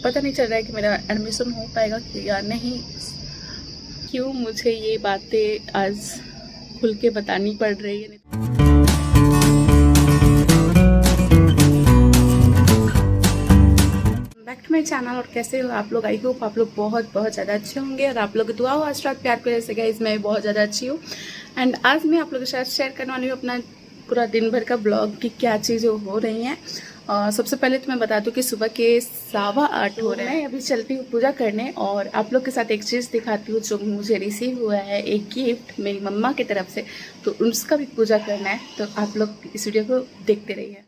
पता नहीं चल रहा है कि मेरा एडमिशन हो पाएगा कि या नहीं। क्यों मुझे ये बातें आज खुल के बतानी पड़ रही है। Back to my channel. और कैसे हो आप लोग? आई होप आप लोग बहुत ज़्यादा अच्छे होंगे और आप लोग दुआ हो आशीर्वाद प्यार की वजह से गाइस मैं बहुत ज़्यादा अच्छी हूँ। एंड आज मैं आप लोगों के साथ शेयर करने वाली हूँ अपना पूरा दिन भर का ब्लॉग की क्या चीज़ें हो रही हैं। सबसे पहले तो मैं बता दूं कि सुबह के 8:15 हो रहे हैं। मैं अभी चलती हूँ पूजा करने और आप लोग के साथ एक चीज़ दिखाती हूँ जो मुझे रिसीव हुआ है, एक गिफ्ट मेरी मम्मा की तरफ से। तो उसका भी पूजा करना है, तो आप लोग इस वीडियो को देखते रहिए।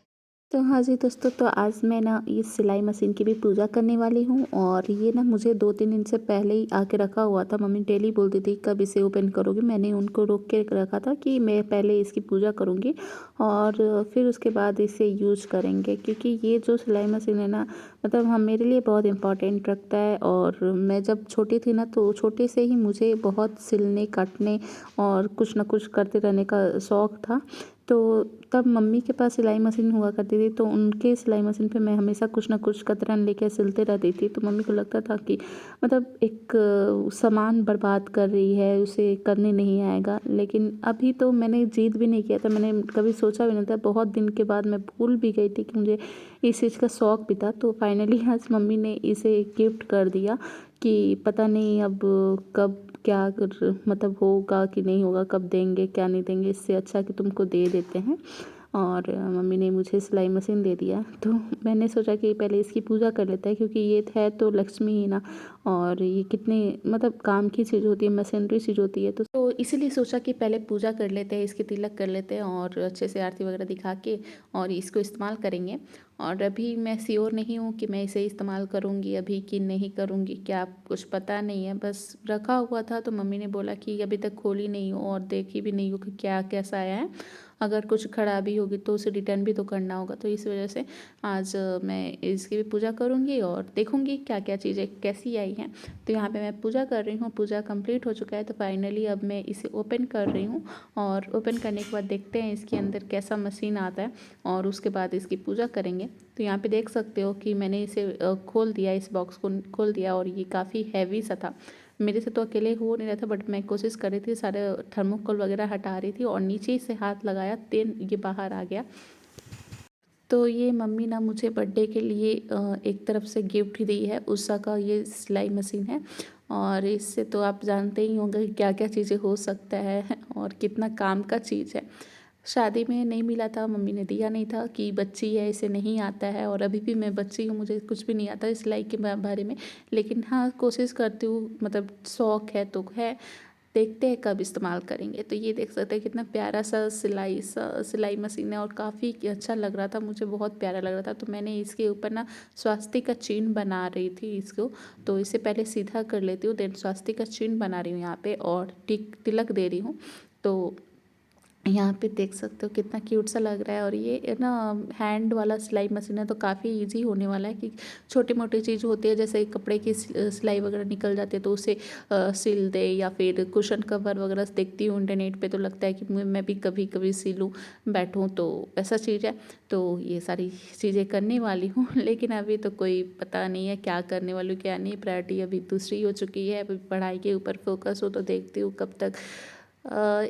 तो हाँ जी दोस्तों, तो आज मैं ना इस सिलाई मशीन की भी पूजा करने वाली हूँ। और ये ना मुझे 2-3 दिन से पहले ही आके रखा हुआ था। मम्मी डेली बोलती थी कब इसे ओपन करोगे। मैंने उनको रोक के रखा था कि मैं पहले इसकी पूजा करूँगी और फिर उसके बाद इसे यूज करेंगे, क्योंकि ये जो सिलाई मशीन है ना, मतलब हम मेरे लिए बहुत इम्पॉर्टेंट रखता है। और मैं जब छोटी थी ना, तो छोटे से ही मुझे बहुत सिलने काटने और कुछ ना कुछ करते रहने का शौक़ था। तो तब मम्मी के पास सिलाई मशीन हुआ करती थी, तो उनके सिलाई मशीन पे मैं हमेशा कुछ ना कुछ कतरन लेके सिलते रहती थी। तो मम्मी को लगता था कि मतलब एक सामान बर्बाद कर रही है, उसे करने नहीं आएगा। लेकिन अभी तो मैंने जिद भी नहीं किया था, मैंने कभी सोचा भी नहीं था। बहुत दिन के बाद मैं भूल भी गई थी कि मुझे इस चीज़ का शौक़ भी था। तो फाइनली आज मम्मी ने इसे गिफ्ट कर दिया कि पता नहीं अब कब क्या मतलब होगा कि नहीं होगा, कब देंगे क्या नहीं देंगे, इससे अच्छा कि तुमको दे देते हैं। और मम्मी ने मुझे सिलाई मशीन दे दिया। तो मैंने सोचा कि पहले इसकी पूजा कर लेते हैं, क्योंकि ये है तो लक्ष्मी ही ना। और ये कितने मतलब काम की चीज़ होती है, मशीनरी चीज़ होती है। तो इसीलिए सोचा कि पहले पूजा कर लेते हैं, इसकी तिलक कर लेते हैं और अच्छे से आरती वगैरह दिखा के और इसको इस्तेमाल करेंगे। और अभी मैं श्योर नहीं हूँ कि मैं इसे इस्तेमाल करूँगी अभी कि नहीं करूँगी, क्या कुछ पता नहीं है। बस रखा हुआ था तो मम्मी ने बोला कि अभी तक खोली नहीं हो और देखी भी नहीं हो कि क्या कैसा आया है। अगर कुछ खराबी होगी तो उसे रिटर्न भी तो करना होगा। तो इस वजह से आज मैं इसकी भी पूजा करूँगी और देखूँगी क्या क्या चीज़ें कैसी आई हैं। तो यहाँ पे मैं पूजा कर रही हूँ, पूजा कंप्लीट हो चुका है। तो फाइनली अब मैं इसे ओपन कर रही हूँ और ओपन करने के बाद देखते हैं इसके अंदर कैसा मशीन आता है और उसके बाद इसकी पूजा करेंगे। तो यहाँ पे देख सकते हो कि मैंने इसे खोल दिया, इस बॉक्स को खोल दिया और ये काफ़ी हैवी सा था। मेरे से तो अकेले हो नहीं रहा था, बट मैं कोशिश कर रही थी, सारे थर्मोकोल वगैरह हटा रही थी और नीचे से हाथ लगाया, तेन ये बाहर आ गया। तो ये मम्मी ना मुझे बर्थडे के लिए एक तरफ से गिफ्ट दी है, उषा का ये सिलाई मशीन है। और इससे तो आप जानते ही होंगे कि क्या क्या चीज़ें हो सकता है और कितना काम का चीज़ है। शादी में नहीं मिला था, मम्मी ने दिया नहीं था कि बच्ची है इसे नहीं आता है। और अभी भी मैं बच्ची हूँ, मुझे कुछ भी नहीं आता इस सिलाई के बारे में। लेकिन हाँ, कोशिश करती हूँ, मतलब शौक़ है तो है, देखते हैं कब इस्तेमाल करेंगे। तो ये देख सकते हैं कितना प्यारा सा सिलाई मशीन है और काफ़ी अच्छा लग रहा था, मुझे बहुत प्यारा लग रहा था। तो मैंने इसके ऊपर ना स्वास्तिक का चिन्ह बना रही थी इसको। तो इसे पहले सीधा कर लेती हूँ, देन स्वास्तिक का चिन्ह बना रही हूँ यहाँ पे और तिलक दे रही हूँ। तो यहाँ पे देख सकते हो कितना क्यूट सा लग रहा है। और ये ना हैंड वाला सिलाई मशीन है, तो काफ़ी इजी होने वाला है कि छोटी मोटी चीज़ होती है, जैसे कपड़े की सिलाई वगैरह निकल जाती है तो उसे सिल दे, या फिर कुशन कवर वगैरह देखती हूँ इंटरनेट पे तो लगता है कि मैं भी कभी कभी सिलूँ बैठूँ, तो ऐसा चीज़ है। तो ये सारी चीज़ें करने वाली हूँ लेकिन अभी तो कोई पता नहीं है क्या करने वाली हूँ क्या नहीं। प्रायोरिटी अभी दूसरी हो चुकी है, अभी पढ़ाई के ऊपर फोकस हो, तो देखती हूँ कब तक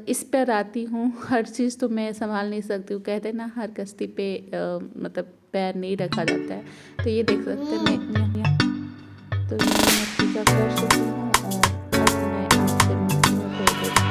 इस पर आती हूँ। हर चीज़ तो मैं संभाल नहीं सकती हूँ, कहते हैं ना हर कश्ती पे मतलब पैर नहीं रखा जाता है। तो ये देख सकते हैं तो मैं पूजा कर चुकी हूँ और बस मैं आपसे मिलती हूँ थोड़ी देर में।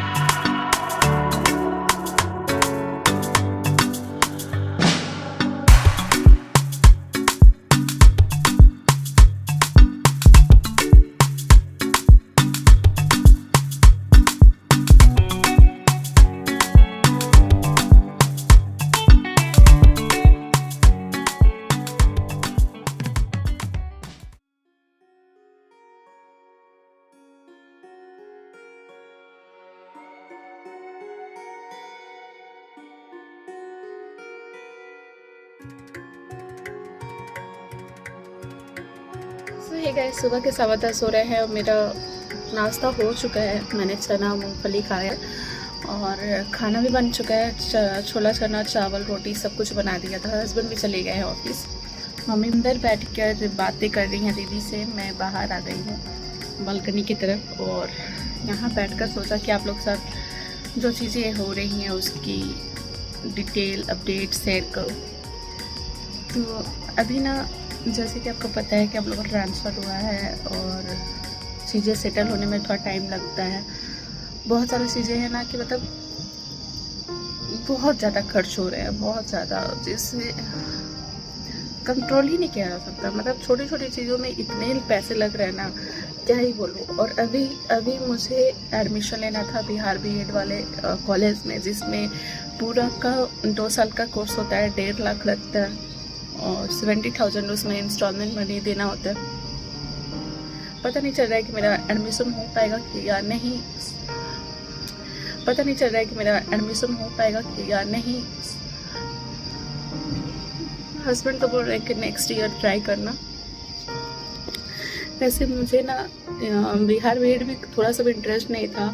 हे गाइस, सुबह के 10:15 हो रहे हैं और मेरा नाश्ता हो चुका है। मैंने चना मूंगफली खाया और खाना भी बन चुका है। छोला चना चावल रोटी सब कुछ बना दिया था। हस्बैंड भी चले गए हैं ऑफिस, मम्मी अंदर बैठकर बातें कर रही हैं दीदी से। मैं बाहर आ गई हूँ बालकनी की तरफ और यहाँ बैठकर सोचा कि आप लोग के साथ जो चीज़ें हो रही हैं उसकी डिटेल अपडेट शेयर करो। तो अभी ना जैसे कि आपको पता है कि आप लोगों का ट्रांसफ़र हुआ है और चीज़ें सेटल होने में थोड़ा टाइम लगता है। बहुत सारी चीज़ें हैं ना कि मतलब बहुत ज़्यादा खर्च हो रहे हैं, बहुत ज़्यादा, जिससे कंट्रोल ही नहीं किया जा सकता। मतलब छोटी छोटी चीज़ों में इतने पैसे लग रहे हैं ना, क्या ही बोलूँ। और अभी मुझे एडमिशन लेना था बिहार बीएड वाले कॉलेज में, जिसमें पूरा का 2 साल का कोर्स होता है, 1.5 लाख लगता है और 70,000 उसमें इंस्टॉलमेंट मनी देना होता है। पता नहीं चल रहा है कि मेरा एडमिशन हो पाएगा कि या नहीं, पता नहीं चल रहा है कि मेरा एडमिशन हो पाएगा कि या नहीं। हस्बैंड तो बोल रहे हैं कि नेक्स्ट ईयर ट्राई करना। वैसे मुझे ना बिहार बीएड में थोड़ा सा भी इंटरेस्ट नहीं था।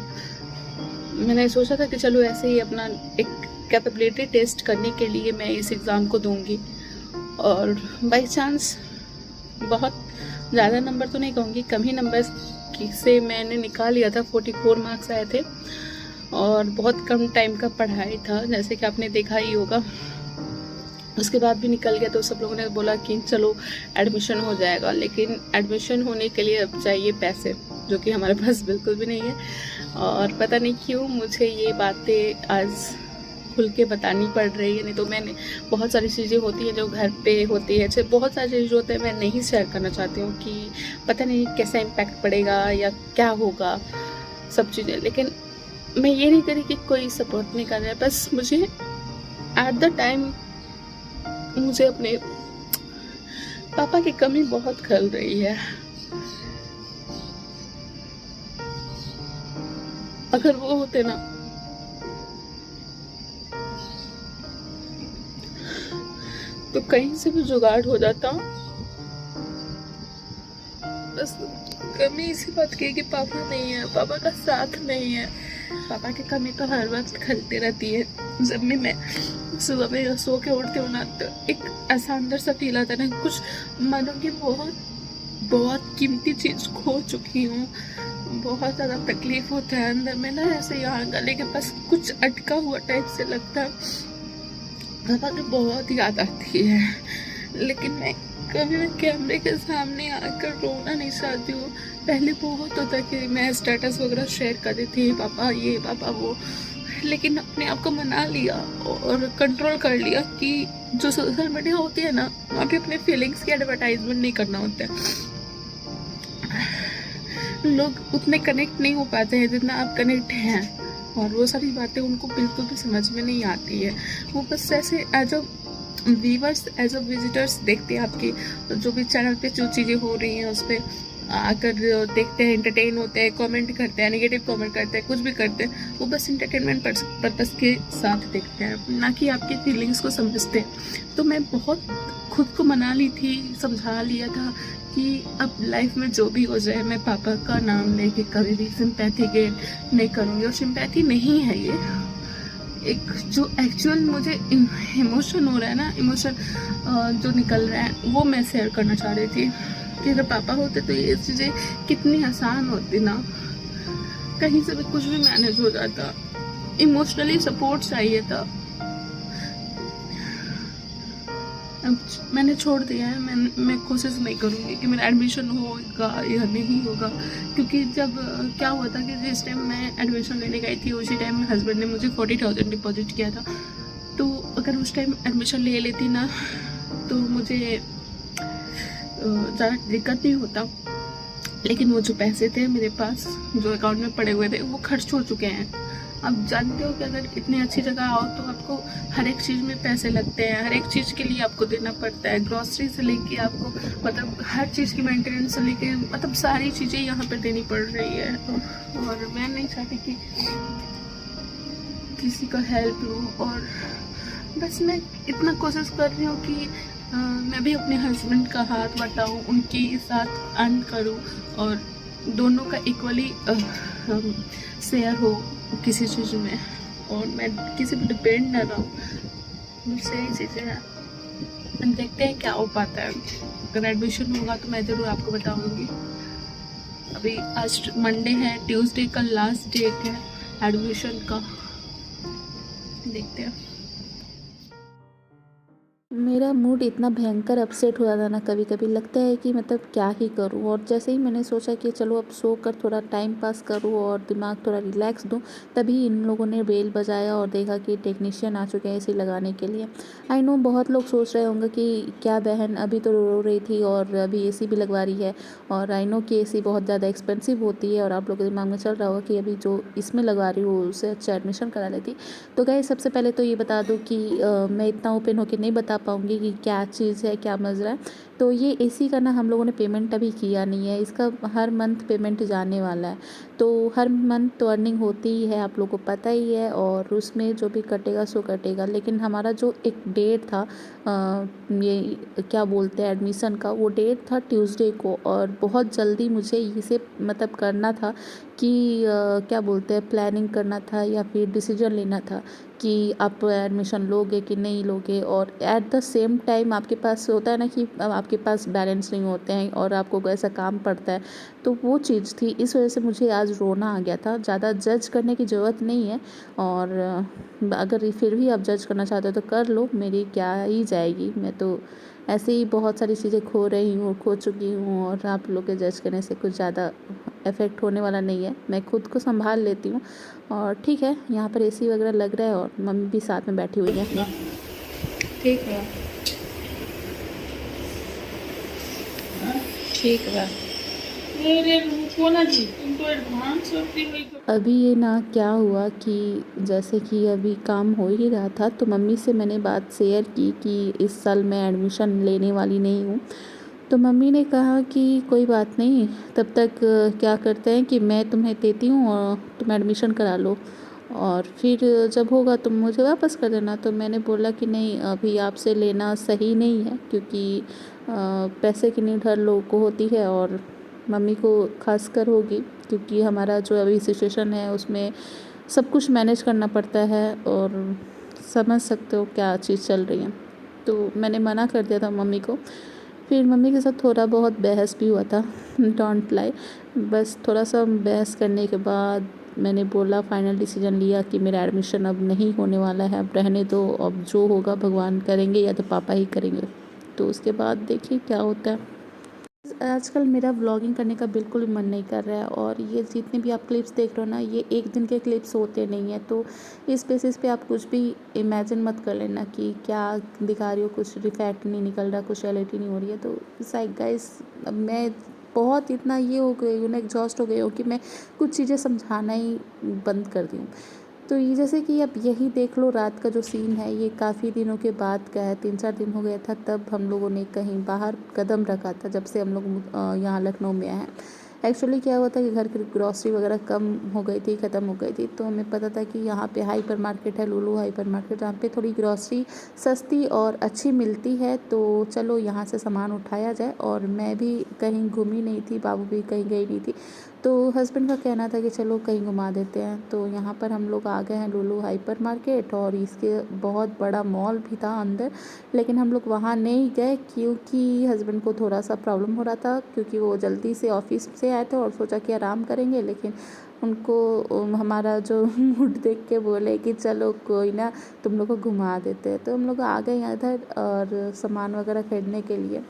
मैंने सोचा था कि चलो ऐसे ही अपना एक कैपेबिलिटी टेस्ट करने के लिए मैं इस एग्ज़ाम को दूंगी और बाई चांस बहुत ज़्यादा नंबर तो नहीं कहूँगी, कम ही नंबर से मैंने निकाल लिया था। 44 मार्क्स आए थे और बहुत कम टाइम का पढ़ाई था, जैसे कि आपने देखा ही होगा। उसके बाद भी निकल गया तो सब लोगों ने बोला कि चलो एडमिशन हो जाएगा, लेकिन एडमिशन होने के लिए अब चाहिए पैसे, जो कि हमारे पास बिल्कुल भी नहीं है। और पता नहीं क्यों मुझे ये बातें आज खुल के बतानी पड़ रही है, नहीं तो मैंने बहुत सारी चीज़ें होती हैं जो घर पे होती है, बहुत सारी चीज़ें होते हैं मैं नहीं शेयर करना चाहती हूँ कि पता नहीं कैसा इम्पैक्ट पड़ेगा या क्या होगा सब चीज़ें। लेकिन मैं ये नहीं करी कि कोई सपोर्ट नहीं कर रहा है, बस मुझे एट द टाइम मुझे अपने पापा की कमी बहुत खल रही है। अगर वो होते ना तो कहीं से भी जुगाड़ हो जाता। बस कमी इसी बात की है कि पापा नहीं है, पापा का साथ नहीं है। पापा की कमी तो हर वक्त खलती रहती है। जब भी मैं सुबह में सो के उठती हूँ ना, तो एक ऐसा अंदर सा फील आता है ना, कुछ मानो कि बहुत कीमती चीज़ खो चुकी हूँ। बहुत ज़्यादा तकलीफ होता है अंदर में ना, ऐसे यहाँ गले के पास कुछ अटका हुआ टाइप से लगता है। पापा की बहुत याद आती है, लेकिन मैं कभी भी कैमरे के सामने आकर रोना नहीं चाहती हूँ। पहले बहुत होता कि मैं स्टेटस वगैरह शेयर कर देती थी, पापा ये पापा वो, लेकिन अपने आप को मना लिया और कंट्रोल कर लिया कि जो सोशल मीडिया होती है ना, वहाँ पे अपने फीलिंग्स की एडवर्टाइजमेंट नहीं करना होता है। लोग उतने कनेक्ट नहीं हो पाते हैं जितना आप कनेक्ट हैं, और वो सारी बातें उनको बिल्कुल भी समझ में नहीं आती है। वो बस ऐसे as a viewers, as a visitors देखते हैं आपकी जो भी चैनल पे जो चीज़ें हो रही हैं उस पर आकर देखते हैं, एंटरटेन होते हैं, कमेंट करते हैं, नेगेटिव कमेंट करते हैं, कुछ भी करते हैं। वो बस एंटरटेनमेंट पर्पस के साथ देखते हैं, ना कि आपकी फीलिंग्स को समझते हैं। तो मैं बहुत खुद को मना ली थी, समझा लिया था कि अब लाइफ में जो भी हो जाए मैं पापा का नाम लेके कभी भी सिंपैथी गेन नहीं करूँगी। और सिंपैथी नहीं है ये, एक जो एक्चुअल मुझे इमोशन हो रहा है ना, इमोशन जो निकल रहा है वो मैं शेयर करना चाह रही थी कि अगर पापा होते तो ये चीज़ें कितनी आसान होती ना, कहीं से भी कुछ भी मैनेज हो जाता। इमोशनली सपोर्ट चाहिए था। अब मैंने छोड़ दिया है। मैं कोशिश नहीं करूँगी कि मेरा एडमिशन होगा या नहीं होगा, क्योंकि जब क्या हुआ था कि जिस टाइम मैं एडमिशन लेने गई थी उसी टाइम हस्बैंड ने मुझे 40,000 डिपॉजिट किया था। तो अगर उस टाइम एडमिशन ले लेती ना तो मुझे ज़्यादा दिक्कत नहीं होता। लेकिन वो जो पैसे थे मेरे पास जो अकाउंट में पड़े हुए थे वो खर्च हो चुके हैं। अब जानते हो कि अगर इतनी अच्छी जगह आओ तो आपको हर एक चीज़ में पैसे लगते हैं, हर एक चीज़ के लिए आपको देना पड़ता है। ग्रॉसरी से लेके आपको मतलब हर चीज़ की मेंटेनेंस से लेके मतलब सारी चीज़ें यहाँ पर देनी पड़ रही है। और मैं नहीं चाहती कि किसी का हेल्प लूँ, और बस मैं इतना कोशिश कर रही हूँ कि मैं भी अपने हस्बैंड का हाथ बटाऊँ, उनके साथ अर्न करूँ और दोनों का इक्वली शेयर हो किसी चीज़ में, और मैं किसी पर डिपेंड ना रहूँ। मुझसे यही चीज़ें हैं। एंड देखते हैं क्या हो पाता है। अगर एडमिशन होगा तो मैं ज़रूर आपको बताऊंगी। अभी आज मंडे है, ट्यूसडे का लास्ट डेट है एडमिशन का, देखते हैं। मेरा मूड इतना भयंकर अपसेट हो जाता ना, कभी कभी लगता है कि मतलब क्या ही करूं। और जैसे ही मैंने सोचा कि चलो अब सो कर थोड़ा टाइम पास करूं और दिमाग थोड़ा रिलैक्स दूं, तभी इन लोगों ने बेल बजाया और देखा कि टेक्नीशियन आ चुके हैं एसी लगाने के लिए। आई नो बहुत लोग सोच रहे होंगे कि क्या बहन अभी तो रो रही थी और अभी एसी भी लगवा रही है। और आई नो कि एसी बहुत ज़्यादा एक्सपेंसिव होती है और आप लोगों के दिमाग में चल रहा होगा कि अभी जो इसमें लगवा रही हूँ उससे अच्छा एडमिशन करा लेती। तो गाइस सबसे पहले तो ये बता दूँ कि मैं इतना ओपन होकर नहीं बता पाऊँगी कि क्या चीज़ है, क्या मज़रा है। तो ये एसी का ना हम लोगों ने पेमेंट अभी किया नहीं है, इसका हर मंथ पेमेंट जाने वाला है। तो हर मंथ तो अर्निंग होती ही है, आप लोगों को पता ही है, और उसमें जो भी कटेगा सो कटेगा। लेकिन हमारा जो एक डेट था ये क्या बोलते हैं एडमिशन का, वो डेट था ट्यूसडे को, और बहुत जल्दी मुझे इसे मतलब करना था कि क्या बोलते हैं प्लानिंग करना था या फिर डिसीजन लेना था कि आप एडमिशन लोगे कि नहीं लोगे। और एट द सेम टाइम आपके पास होता है ना कि अब आपके पास बैलेंस नहीं होते हैं और आपको ऐसा काम पड़ता है, तो वो चीज़ थी। इस वजह से मुझे आज रोना आ गया था। ज़्यादा जज करने की ज़रूरत नहीं है, और अगर फिर भी आप जज करना चाहते हो तो कर लो, मेरी क्या ही जाएगी। मैं तो ऐसे ही बहुत सारी चीज़ें खो रही हूँ, खो चुकी हूँ, और आप लोग के जज करने से कुछ ज़्यादा इफ़ेक्ट होने वाला नहीं है। मैं खुद को संभाल लेती हूँ। और ठीक है, यहाँ पर एसी वगैरह लग रहा है और मम्मी भी साथ में बैठी हुई है। ठीक है, ठीक है। अभी ये ना क्या हुआ कि जैसे कि अभी काम हो ही रहा था, तो मम्मी से मैंने बात शेयर की कि इस साल मैं एडमिशन लेने वाली नहीं हूँ। तो मम्मी ने कहा कि कोई बात नहीं, तब तक क्या करते हैं कि मैं तुम्हें देती हूँ और तुम एडमिशन करा लो, और फिर जब होगा तुम मुझे वापस कर देना। तो मैंने बोला कि नहीं, अभी आपसे लेना सही नहीं है, क्योंकि पैसे की नीड हर लोगों को होती है, और मम्मी को खासकर होगी, क्योंकि हमारा जो अभी सिचुएशन है उसमें सब कुछ मैनेज करना पड़ता है, और समझ सकते हो क्या चीज़ चल रही है। तो मैंने मना कर दिया था मम्मी को। फिर मम्मी के साथ थोड़ा बहुत बहस भी हुआ था, डोंट लाई। बस थोड़ा सा बहस करने के बाद मैंने बोला, फाइनल डिसीजन लिया कि मेरा एडमिशन अब नहीं होने वाला है, अब रहने दो, अब जो होगा भगवान करेंगे या तो पापा ही करेंगे। तो उसके बाद देखिए क्या होता है। आजकल मेरा व्लॉगिंग करने का बिल्कुल भी मन नहीं कर रहा है, और ये जितने भी आप क्लिप्स देख रहे हो ना, ये एक दिन के क्लिप्स होते नहीं हैं। तो इस बेसिस पे आप कुछ भी इमेजिन मत कर लेना कि क्या दिखा रही हो, कुछ रिफैक्ट नहीं निकल रहा, कुछ रियलिटी नहीं हो रही है। तो गाइस मैं बहुत इतना ये हो गई हूँ ना, एग्जॉस्ट हो गई हूँ कि मैं कुछ चीज़ें समझाना ही बंद कर दी हूँ। तो ये जैसे कि अब यही देख लो, रात का जो सीन है ये काफ़ी दिनों के बाद का है। 3-4 दिन हो गया था तब हम लोगों ने कहीं बाहर कदम रखा था, जब से हम लोग यहाँ लखनऊ में आए हैं। एक्चुअली क्या हुआ था कि घर की ग्रॉसरी वगैरह कम हो गई थी, ख़त्म हो गई थी। तो हमें पता था कि यहाँ पे हाइपर मार्केट है, लुलु हाइपर मार्केट, जहाँ पे थोड़ी ग्रॉसरी सस्ती और अच्छी मिलती है। तो चलो यहाँ से सामान उठाया जाए। और मैं भी कहीं घूमी नहीं थी, बाबू भी कहीं गई नहीं थी, तो हस्बैंड का कहना था कि चलो कहीं घुमा देते हैं। तो यहाँ पर हम लोग आ गए हैं लुलु हाइपर मार्केट, और इसके बहुत बड़ा मॉल भी था अंदर, लेकिन हम लोग वहाँ नहीं गए क्योंकि हस्बैंड को थोड़ा सा प्रॉब्लम हो रहा था, क्योंकि वो जल्दी से ऑफिस से आए थे और सोचा कि आराम करेंगे। लेकिन उनको हमारा जो मूड देख के बोले कि चलो कोई ना, तुम लोग को घुमा देते हैं। तो हम लोग आ गए इधर और सामान वगैरह खरीदने के लिए।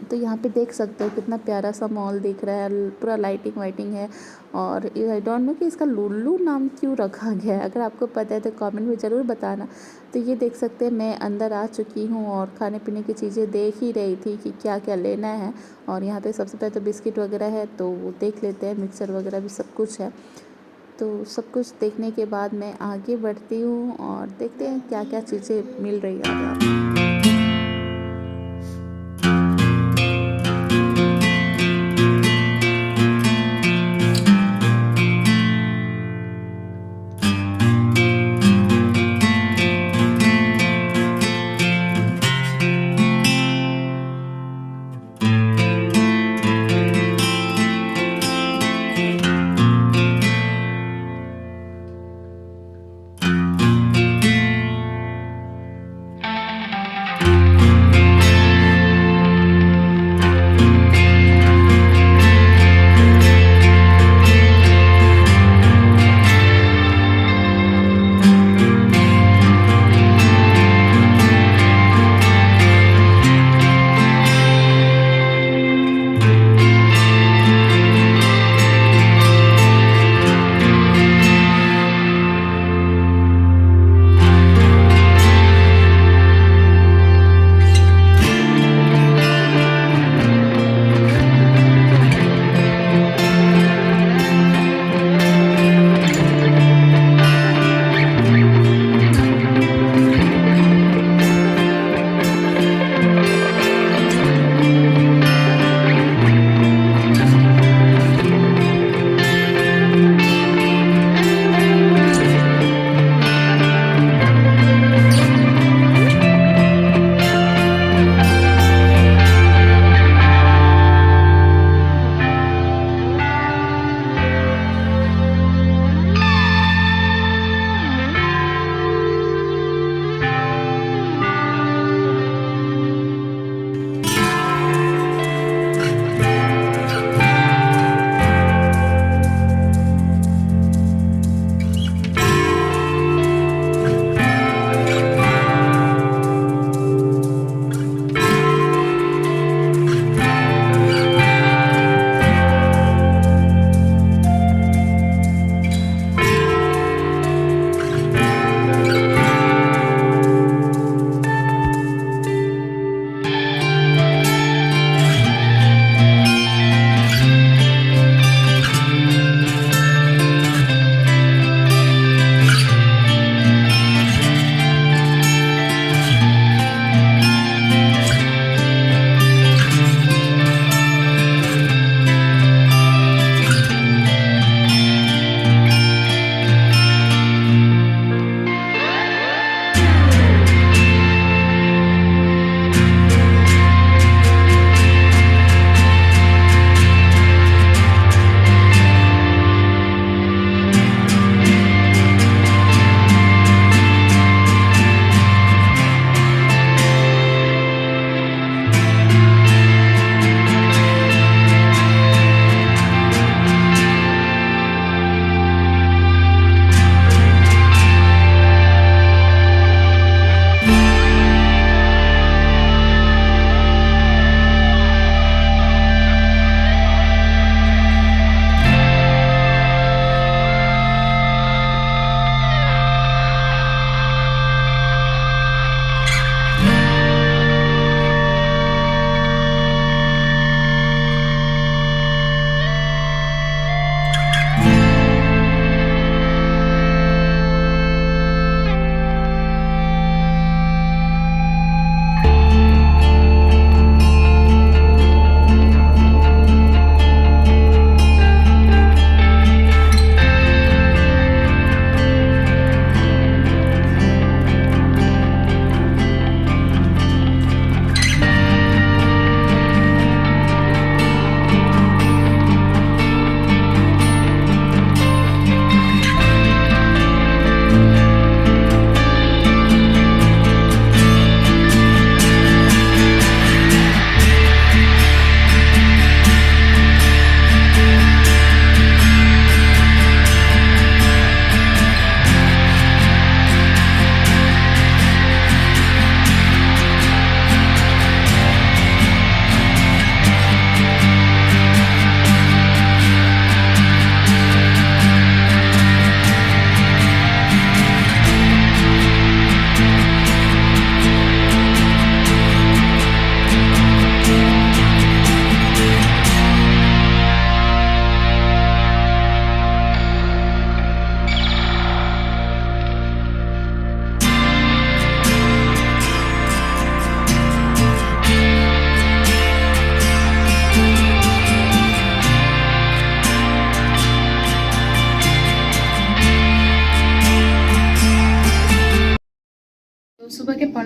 तो यहाँ पे देख सकते हो कितना प्यारा सा मॉल दिख रहा है, पूरा लाइटिंग वाइटिंग है। और आई डोंट नो कि इसका लुल्लू नाम क्यों रखा गया है, अगर आपको पता है तो कमेंट में ज़रूर बताना। तो ये देख सकते हैं मैं अंदर आ चुकी हूँ और खाने पीने की चीज़ें देख ही रही थी कि क्या क्या लेना है। और यहाँ पे सबसे पहले तो बिस्किट वगैरह है, तो वो देख लेते हैं, मिक्सर वगैरह भी सब कुछ है। तो सब कुछ देखने के बाद मैं आगे बढ़ती हूँ और देखते हैं क्या क्या चीज़ें मिल रही है।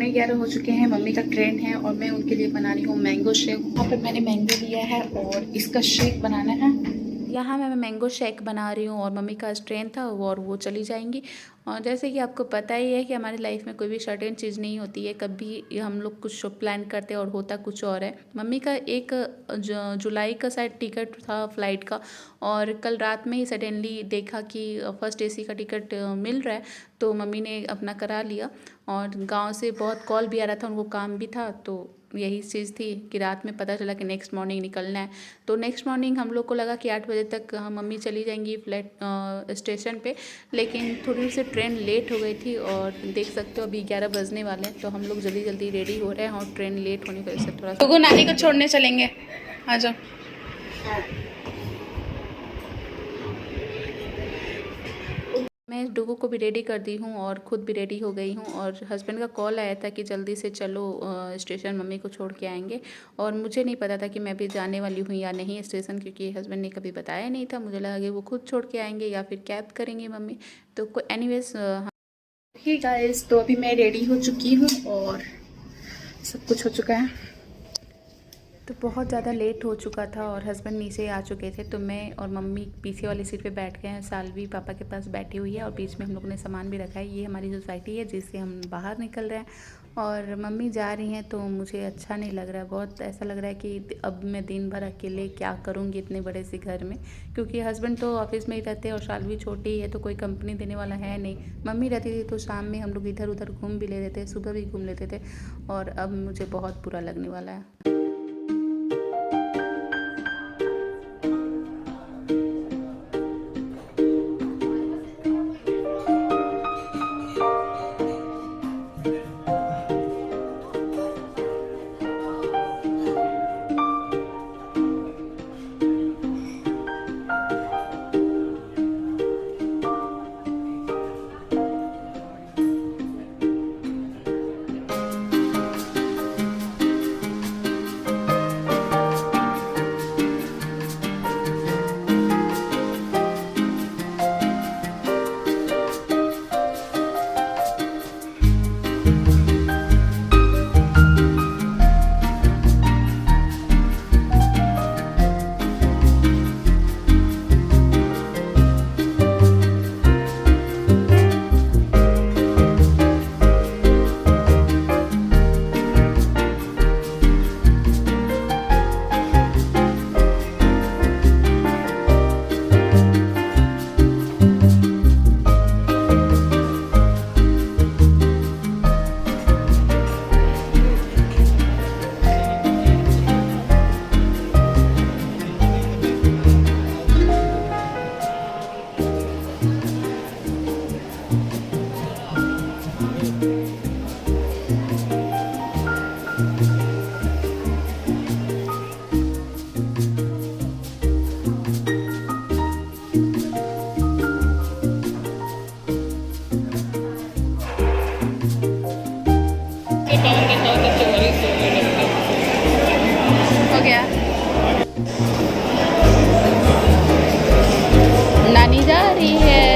11:30 हो चुके हैं, मम्मी का ट्रेन है और मैं उनके लिए बना रही हूँ मैंगो शेक। यहाँ पर मैंने मैंगो लिया है और इसका शेक बनाना है। यहाँ मैं मैंगो शेक बना रही हूँ और मम्मी का आज ट्रेन था और वो चली जाएंगी। और जैसे कि आपको पता ही है कि हमारी लाइफ में कोई भी सर्टेन चीज़ नहीं होती है, कभी हम लोग कुछ प्लान करते हैं और होता कुछ और है। मम्मी का 1 जुलाई का शायद टिकट था फ़्लाइट का और कल रात में ही सडनली देखा कि फर्स्ट एसी का टिकट मिल रहा है, तो मम्मी ने अपना करा लिया। और गांव से बहुत कॉल भी आ रहा था, उनको काम भी था, तो यही चीज़ थी कि रात में पता चला कि नेक्स्ट मॉर्निंग निकलना है। तो नेक्स्ट मॉर्निंग हम लोग को लगा कि 8 बजे तक मम्मी चली जाएंगी फ्लाइट स्टेशन पे, लेकिन थोड़ी सी ट्रेन लेट हो गई थी और देख सकते हो अभी 11 बजने वाले हैं। तो हम लोग जल्दी जल्दी रेडी हो रहे हैं और ट्रेन लेट होने की वजह से थोड़ा सा तो नानी को छोड़ने चलेंगे। आ जाओ। मैं डुगू को भी रेडी कर दी हूँ और ख़ुद भी रेडी हो गई हूँ। और हस्बैंड का कॉल आया था कि जल्दी से चलो स्टेशन, मम्मी को छोड़ के आएंगे। और मुझे नहीं पता था कि मैं भी जाने वाली हूँ या नहीं स्टेशन, क्योंकि हस्बैंड ने कभी बताया नहीं था। मुझे लगा कि वो खुद छोड़ के आएंगे या फिर कैब करेंगे मम्मी। तो एनीवेज ही गाइस, तो अभी मैं रेडी हो चुकी हूँ और सब कुछ हो चुका है। तो बहुत ज़्यादा लेट हो चुका था और हस्बैंड नीचे आ चुके थे, तो मैं और मम्मी पीछे वाली सीट पे बैठ गए हैं। सालवी पापा के पास बैठी हुई है और बीच में हम लोगों ने सामान भी रखा है। ये हमारी सोसाइटी है जिससे हम बाहर निकल रहे हैं और मम्मी जा रही हैं, तो मुझे अच्छा नहीं लग रहा है। बहुत ऐसा लग रहा है कि अब मैं दिन भर अकेले क्या करूँगी इतने बड़े से घर में, क्योंकि हस्बैंड तो ऑफिस में ही रहते हैं और सालवी छोटी है तो कोई कंपनी देने वाला है नहीं। मम्मी रहती थी तो शाम में हम लोग इधर उधर घूम भी लेते थे, सुबह भी घूम लेते थे, और अब मुझे बहुत बुरा लगने वाला है। हो गया, नानी जा रही है।